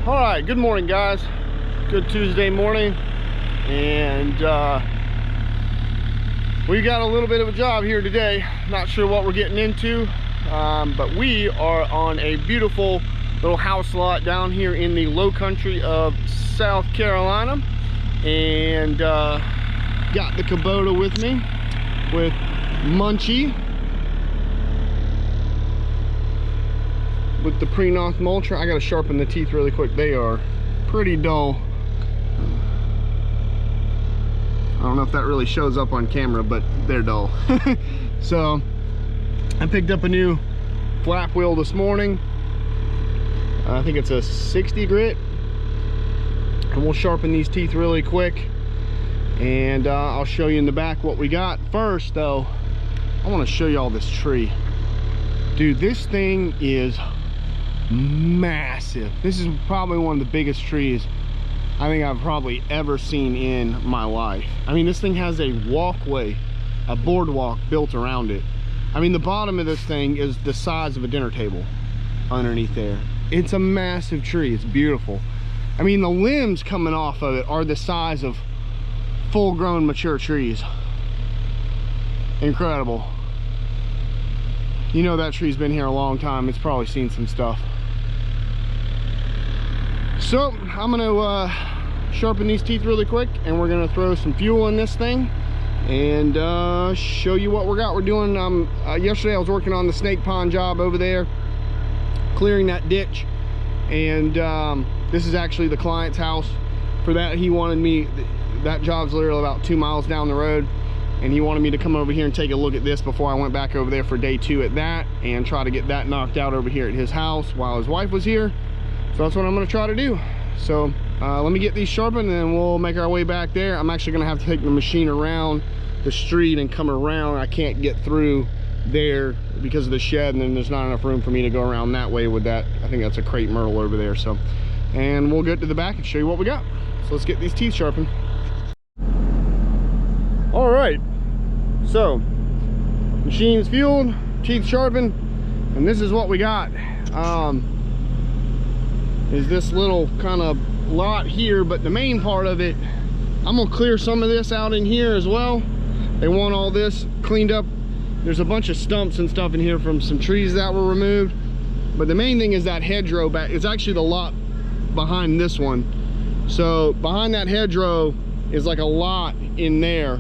All right, good morning, guys. Good Tuesday morning, and we got a little bit of a job here today. Not sure what we're getting into, but we are on a beautiful little house lot down here in the low country of South Carolina, and got the Kubota with me with Munchie with the Prinoth mulcher. I gotta sharpen the teeth really quick. They are pretty dull. I don't know if that really shows up on camera, but they're dull. So I picked up a new flap wheel this morning. I think it's a 60 grit, and we'll sharpen these teeth really quick, and I'll show you in the back what we got. First though, I want to show you all this tree. Dude, this thing is massive. This is probably one of the biggest trees I think I've probably ever seen in my life. I mean, this thing has a walkway, a boardwalk built around it. I mean, the bottom of this thing is the size of a dinner table underneath there. It's a massive tree. It's beautiful. I mean, the limbs coming off of it are the size of full-grown mature trees. Incredible. You know that tree's been here a long time. It's probably seen some stuff. So I'm gonna sharpen these teeth really quick, and we're gonna throw some fuel in this thing and show you what we got. We're doing yesterday I was working on the snake pond job over there, clearing that ditch, and this is actually the client's house. For that, he wanted me, that job's literally about 2 miles down the road, and he wanted me to come over here and take a look at this before I went back over there for day 2 at that, and try to get that knocked out over here at his house while his wife was here. So that's what I'm going to try to do. So let me get these sharpened, and then we'll make our way back there. I'm actually going to have to take the machine around the street and come around. I can't get through there because of the shed, and then there's not enough room for me to go around that way with that. I think that's a crepe myrtle over there. So, and we'll get to the back and show you what we got. So let's get these teeth sharpened. All right, so machine's fueled, teeth sharpened, and this is what we got. Is this little kind of lot here, but the main part of it, I'm gonna clear some of this out in here as well. They want all this cleaned up. There's a bunch of stumps and stuff in here from some trees that were removed, but the main thing is that hedgerow back. It's actually the lot behind this one. So behind that hedgerow is like a lot in there,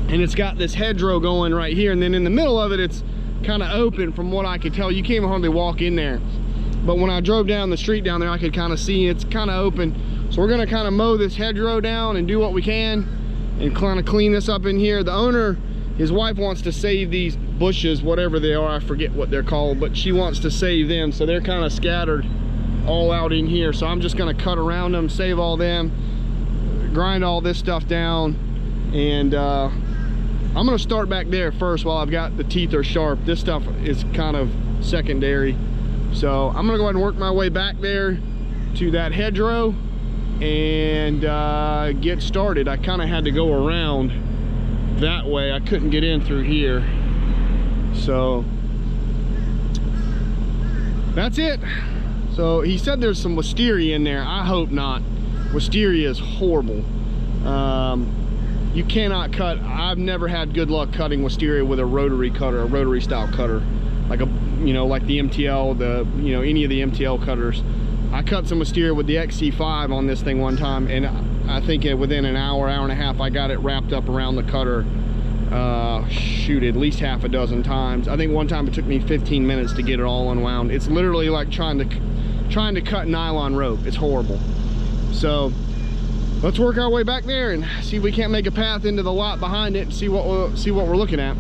and it's got this hedgerow going right here, and then in the middle of it, it's kind of open. From what I could tell, you can't hardly walk in there, but when I drove down the street down there, I could kind of see it's kind of open. So we're going to kind of mow this hedgerow down and do what we can and kind of clean this up in here. The owner, his wife, wants to save these bushes, whatever they are, I forget what they're called, but she wants to save them, so they're kind of scattered all out in here. So I'm just going to cut around them, save all them, grind all this stuff down, and I'm going to start back there first while I've got the teeth are sharp. This stuff is kind of secondary. So I'm gonna go ahead and work my way back there to that hedgerow and get started. I kind of had to go around that way. I couldn't get in through here. So that's it. So he said there's some wisteria in there. I hope not. Wisteria is horrible. You cannot cut. I've never had good luck cutting wisteria with a rotary cutter, a rotary style cutter, like a, you know, like the MTL, any of the MTL cutters. I cut some wisteria with the XC5 on this thing one time, and I think within an hour, hour and a half, I got it wrapped up around the cutter. Shoot, at least half a dozen times. I think one time it took me 15 minutes to get it all unwound. It's literally like trying to cut nylon rope. It's horrible. So let's work our way back there and see if we can't make a path into the lot behind it and see what we're looking at.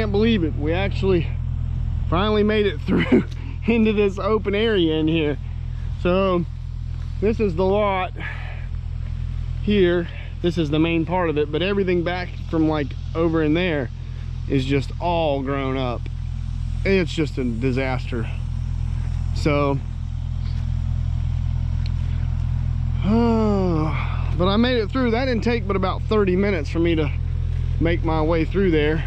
can't believe it. We actually finally made it through into this open area in here. So this is the lot here. This is the main part of it, but everything back from like over in there is just all grown up. It's just a disaster. So but I made it through. That didn't take but about 30 minutes for me to make my way through there.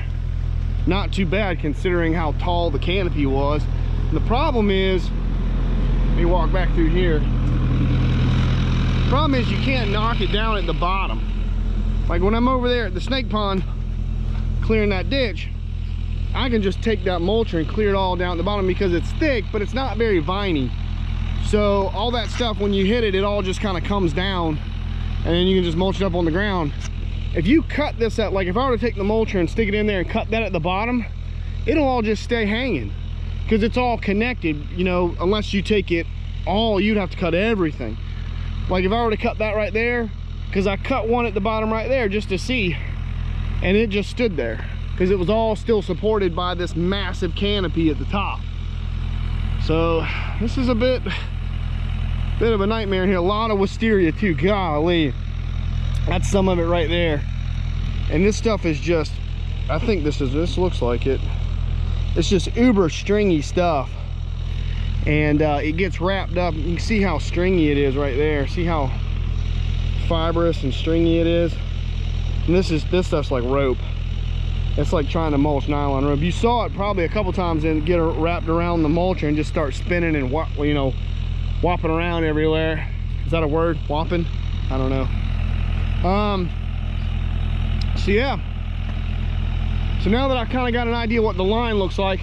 Not too bad considering how tall the canopy was. And the problem is, let me walk back through here. The problem is you can't knock it down at the bottom. Like when I'm over there at the snake pond clearing that ditch, I can just take that mulcher and clear it all down at the bottom because it's thick, but it's not very viney. So all that stuff, when you hit it, it all just kind of comes down, and then you can just mulch it up on the ground. If you cut this up, like if I were to take the mulcher and stick it in there and cut that at the bottom, it'll all just stay hanging because it's all connected, you know. Unless you take it all, you'd have to cut everything. Like if I were to cut that right there, because I cut one at the bottom right there just to see, and it just stood there because it was all still supported by this massive canopy at the top. So this is a bit of a nightmare in here. A lot of wisteria too. Golly, that's some of it right there. And this stuff is just, I think this looks like it. It's just uber stringy stuff, and it gets wrapped up. You can see how stringy it is right there. See how fibrous and stringy it is. And this stuff's like rope. It's like trying to mulch nylon rope. You saw it probably a couple times and get it wrapped around the mulcher and just start spinning and whopping around everywhere. Is that a word? Whopping? I don't know. So yeah. So now that I kind of got an idea what the line looks like,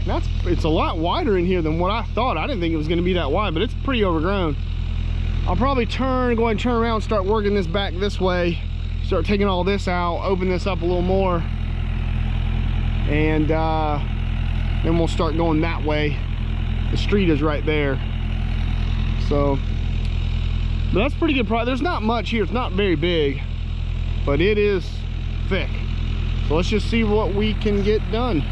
it's a lot wider in here than what I thought. I didn't think it was going to be that wide, but it's pretty overgrown. I'll probably go ahead and turn around and start working this back this way. Start taking all this out, open this up a little more, and then we'll start going that way. The street is right there. So, but that's pretty good. There's not much here. It's not very big, but it is thick. So let's just see what we can get done.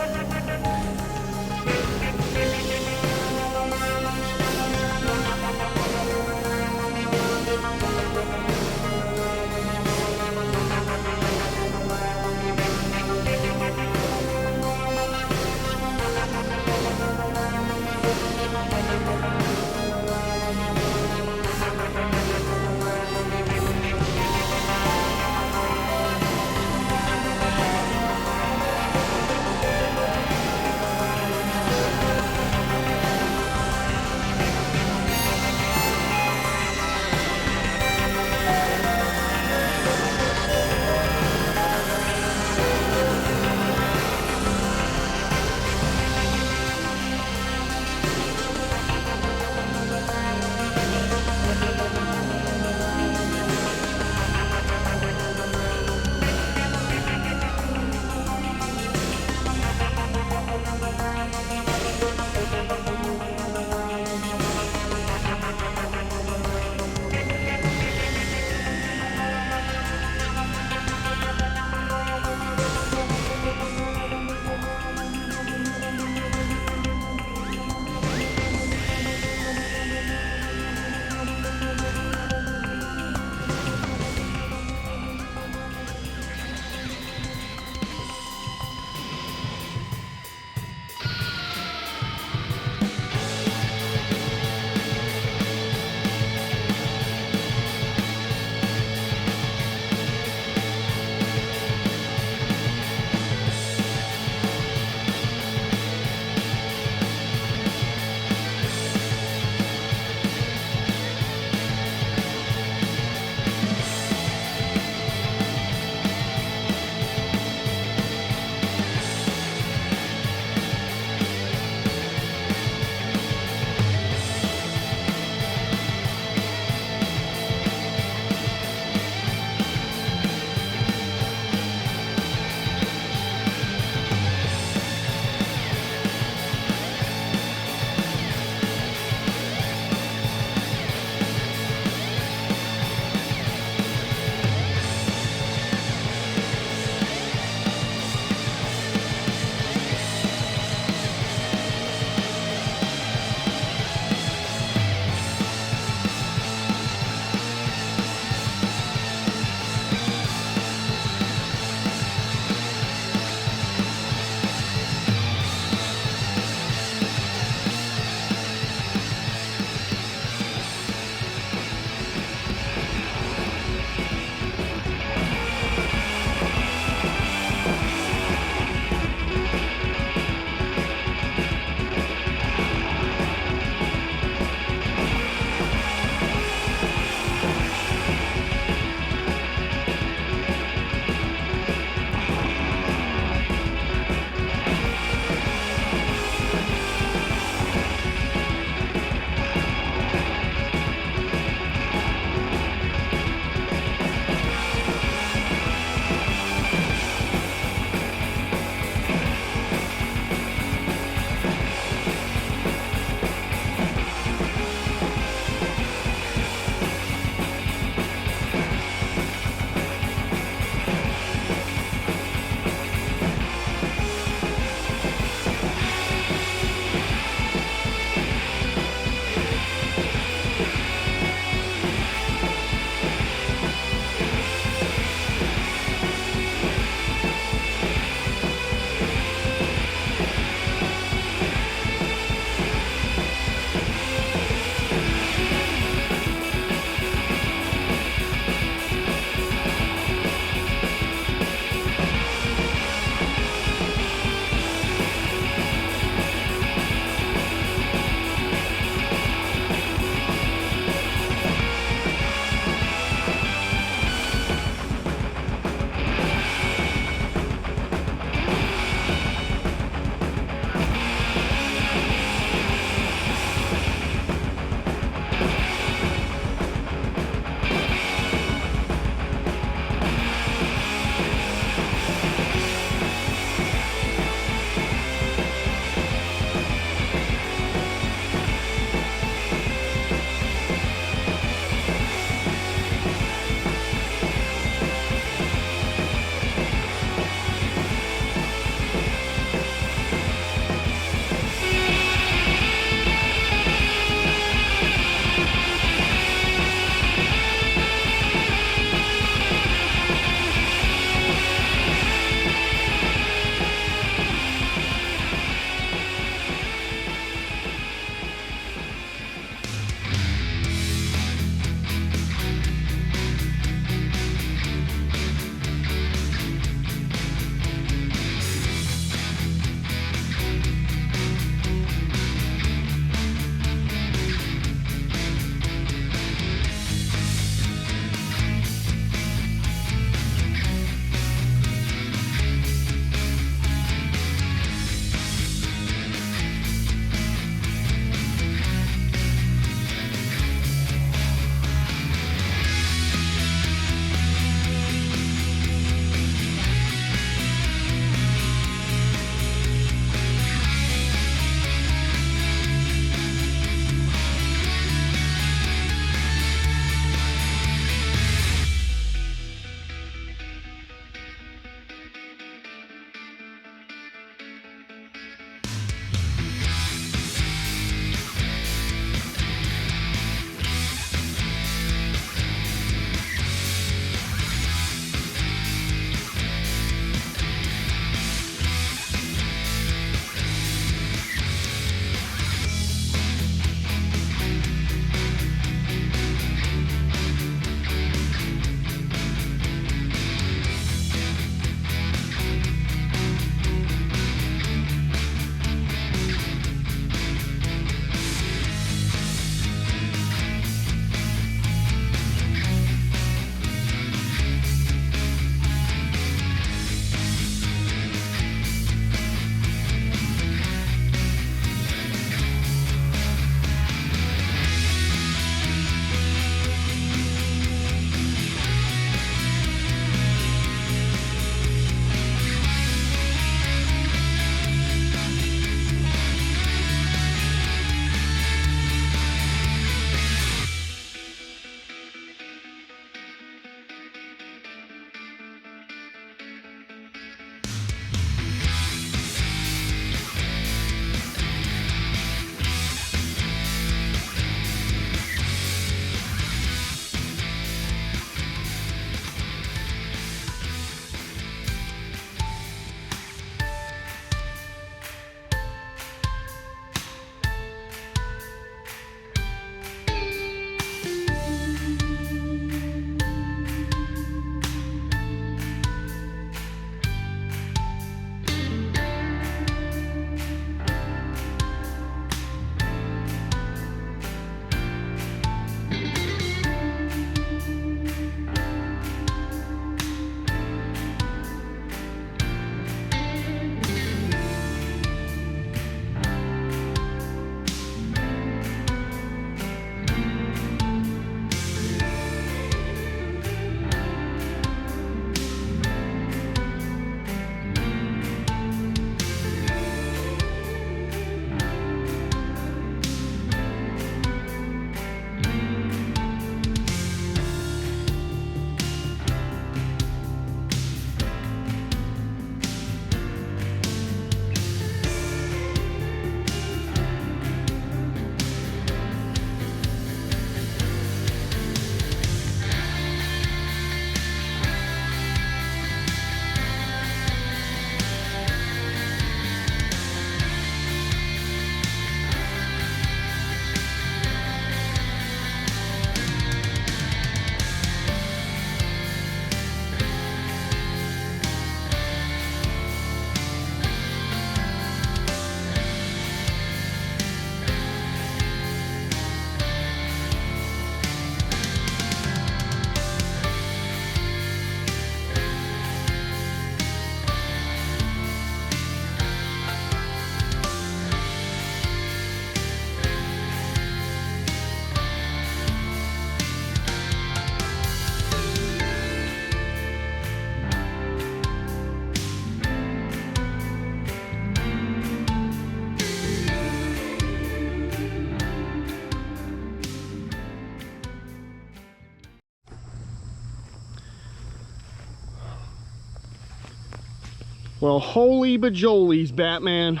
Well, holy bajolies, Batman.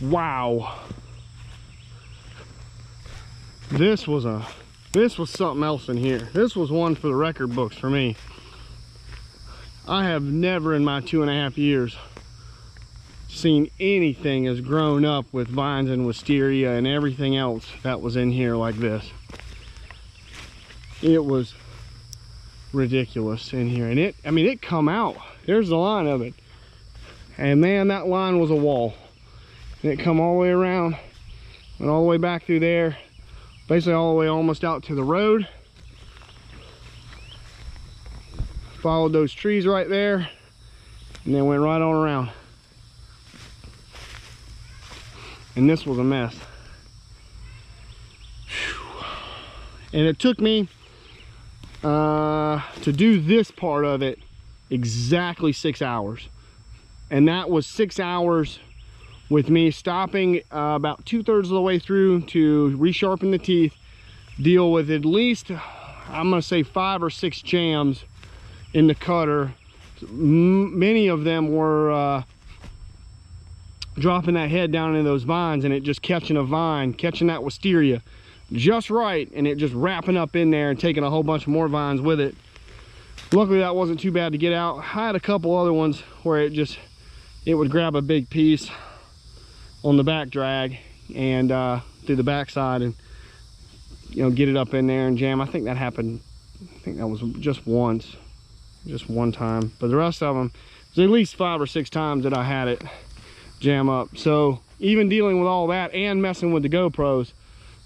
Wow. This was something else in here. This was one for the record books for me. I have never in my 2.5 years seen anything as grown up with vines and wisteria and everything else that was in here like this. It was ridiculous in here. And it come out. There's the line of it. And man, that line was a wall. And it come all the way around, went all the way back through there, basically all the way almost out to the road. Followed those trees right there, and then went right on around. And this was a mess. Whew. And it took me to do this part of it exactly 6 hours. And that was 6 hours with me stopping about 2/3 of the way through to resharpen the teeth, deal with at least, I'm gonna say 5 or 6 jams in the cutter. Many of them were dropping that head down into those vines and it just catching a vine, catching that wisteria just right, and it just wrapping up in there and taking a whole bunch more vines with it. Luckily that wasn't too bad to get out. I had a couple other ones where it would grab a big piece on the back drag and through the back side and, you know, get it up in there and jam. I think that happened, I think that was just one time, but the rest of them, there's at least 5 or 6 times that I had it jam up. So even dealing with all that and messing with the GoPros,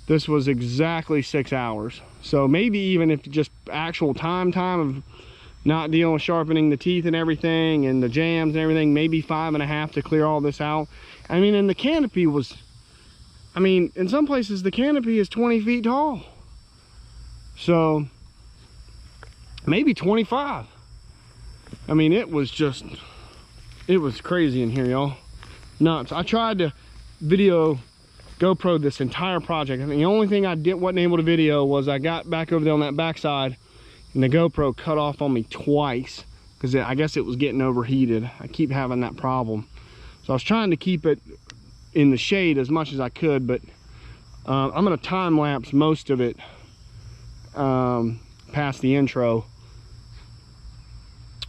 this was exactly 6 hours. So maybe even if just actual time of not dealing with sharpening the teeth and everything and the jams and everything, maybe 5.5 to clear all this out. I mean, and the canopy was, I mean, in some places the canopy is 20 feet tall. So maybe 25. I mean, it was crazy in here, y'all. Nuts. I tried to video GoPro this entire project. I think the only thing I wasn't able to video was I got back over there on that backside and the GoPro cut off on me twice because I guess it was getting overheated. I keep having that problem. So I was trying to keep it in the shade as much as I could, but I'm gonna time lapse most of it past the intro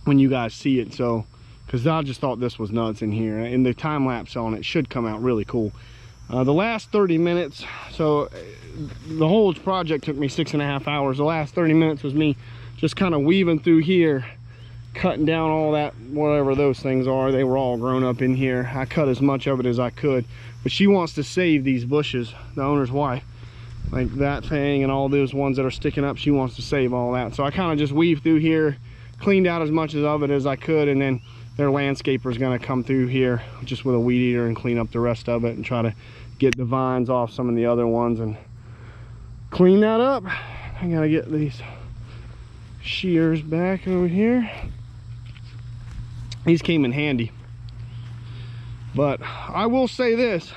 when you guys see it. So, because I just thought this was nuts in here, and the time lapse on it should come out really cool. The last 30 minutes, so the whole project took me 6.5 hours. The last 30 minutes was me just kind of weaving through here, cutting down all that, whatever those things are. They were all grown up in here. I cut as much of it as I could, but she wants to save these bushes, the owner's wife, like that thing and all those ones that are sticking up. She wants to save all that. So I kind of just weaved through here, cleaned out as much of it as I could, and then their landscaper is going to come through here just with a weed eater and clean up the rest of it and try to get the vines off some of the other ones and clean that up. I gotta get these shears back over here. These came in handy, but I will say this: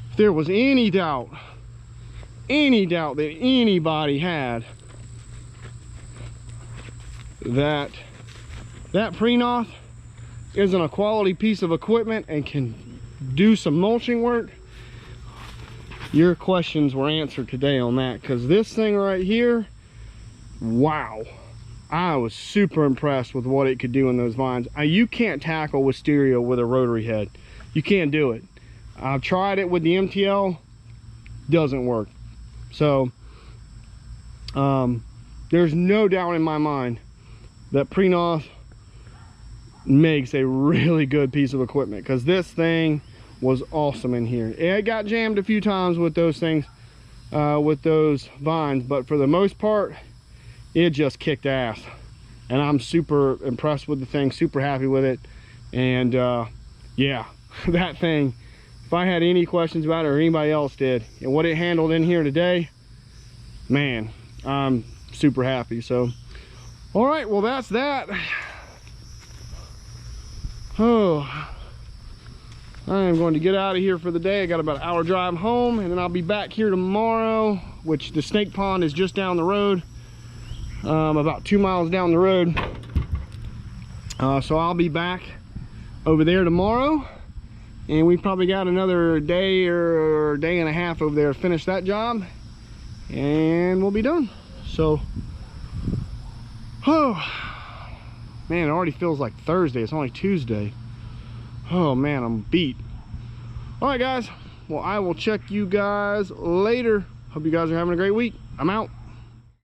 if there was any doubt that anybody had that Prinoth isn't a quality piece of equipment and can do some mulching work, your questions were answered today on that, because this thing right here, wow, I was super impressed with what it could do in those vines. You can't tackle wisteria with a rotary head. You can't do it. I've tried it with the MTL, doesn't work. So there's no doubt in my mind that Prinoth makes a really good piece of equipment, because this thing was awesome in here. It got jammed a few times with those things, with those vines, but for the most part it just kicked ass, and I'm super impressed with the thing, super happy with it. And yeah, that thing, if I had any questions about it or anybody else did, and what it handled in here today, man, I'm super happy. So all right, well, that's that. Oh, I am going to get out of here for the day. I got about an hour drive home, and then I'll be back here tomorrow, which the snake pond is just down the road, about 2 miles down the road. So I'll be back over there tomorrow, and we probably got another day or day and a half over there to finish that job, and we'll be done. So, oh man, it already feels like Thursday. It's only Tuesday. Oh man, I'm beat. All right guys, well, I will check you guys later. Hope you guys are having a great week. I'm out.